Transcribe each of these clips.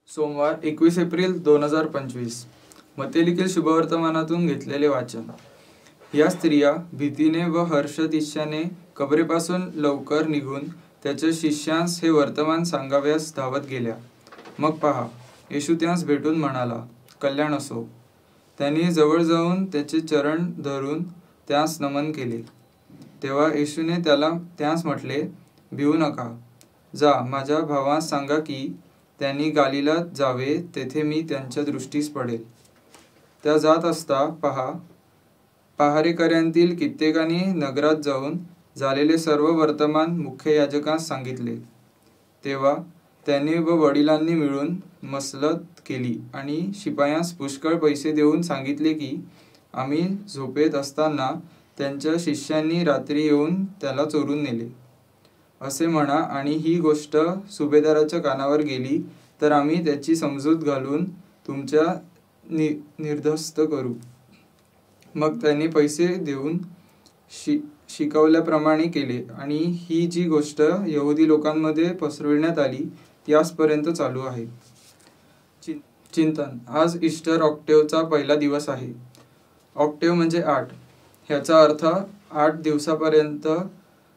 सोमवार 21 एप्रिल 2025 मतेलिखित शुभवर्तमानातून घेतलेले वाचन। या स्त्रिया भीतीने व हर्षतिष्याने कबरेपासून लवकर निघून त्याच्या शिष्यांस हे वर्तमान सांगाव्यास धावत गेल्या। मग पहा, येशू त्यांस भेटून म्हणाला, कल्याण असो। त्यांनी जवळ जाऊन त्याचे चरण धरून त्यास नमन केले। तेव्हा येशूने त्यास म्हटले, भिवू नका। जा, माझ्या भावास सांगा की त्यांनी गालिलात जावे, तेथे मी त्यांच्या दृष्टीस पडेल। त्या जात असता पहारेकऱ्यांतील कित्येकांनी नगरात जाऊन झालेले सर्व वर्तमान मुख्य याजकांस सांगितले। तेव्हा त्यांनी व वडिलांनी मिळून मसलत केली आणि शिपायांस पुष्कळ पैसे देऊन सांगितले की आम्ही झोपेत असताना त्यांच्या शिष्यांनी रात्री येऊन त्याला चोरून नेले असे म्हणा, आणि ही गोष्ट सुभेदाराच्या कानावर गेली तर आम्ही त्याची समजूत घालून तुमच्या निर्धास्त करू। मग त्यांनी पैसे देऊन शिकवल्याप्रमाणे केले, आणि ही जी गोष्ट यहुदी लोकांमध्ये पसरविण्यात आली ती आजपर्यंत चालू आहे। चिंतन। आज ईस्टर ऑक्टेवचा पहिला दिवस आहे। ऑक्टेव म्हणजे 8। ह्याचा अर्थ 8 दिवसापर्यंत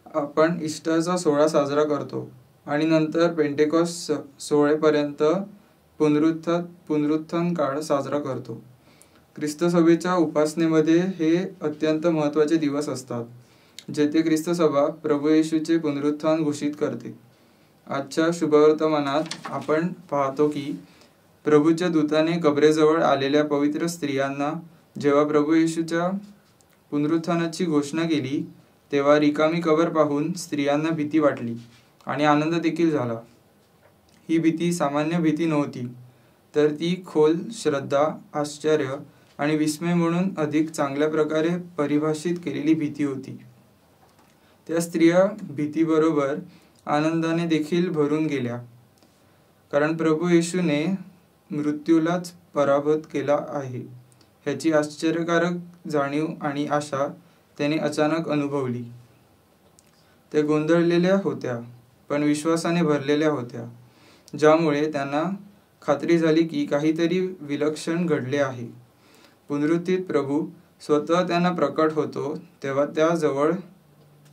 आपण ईस्टरचा सोहळा साजरा करतो आणि नंतर पेंटेकॉस्ट सोहळेपर्यंत पुनरुत्थान काळ साजरा करतो। ख्रिस्त सभेच्या उपासनेमध्ये हे अत्यंत महत्त्वाचे दिवस असतात, जेथे ख्रिस्त सभा प्रभू येशूचे पुनरुत्थान घोषित करते। आजच्या शुभवर्तमानात आपण पाहतो की प्रभूच्या दूताने कबरेजवळ आलेल्या पवित्र स्त्रियांना जेव्हा प्रभू येशूच्या पुनरुत्थानाची घोषणा केली, तेव्हा रिकामी कबर पाहून स्त्रियांना भीती वाटली आणि आनंद देखील झाला। ही भीती सामान्य भीती नव्हती, तर ती खोल श्रद्धा, आश्चर्य आणि विस्मय म्हणून अधिक चांगल्या प्रकारे परिभाषित केलेली भीती होती। त्या स्त्रिया भीतीबरोबर आनंदाने देखील भरून गेल्या, कारण प्रभू येशूने मृत्यूलाच पराभूत केला आहे ह्याची आश्चर्यकारक जाणीव आणि आशा त्याने अचानक अनुभवली। त्या गोंधळलेल्या होत्या, पण विश्वासाने भरलेल्या होत्या, ज्यामुळे त्यांना खात्री झाली की काहीतरी विलक्षण घडले आहे। पुनरुत्थित प्रभू स्वतः त्यांना प्रकट होतो तेव्हा त्या जवळ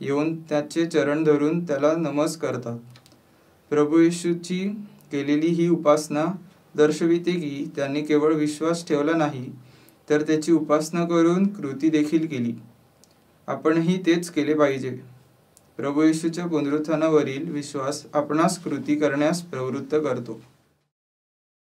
येऊन त्याचे चरण धरून त्याला नमस्कार करतात। प्रभू येशूची केलेली ही उपासना दर्शविते की त्यांनी केवळ विश्वास ठेवला नाही, तर त्याची उपासना करून कृती देखील केली। आपणही तेच केले पाहिजे। प्रभू येशूच्या पुनरुत्थानावरील विश्वास आपणास कृती करण्यास प्रवृत्त करतो।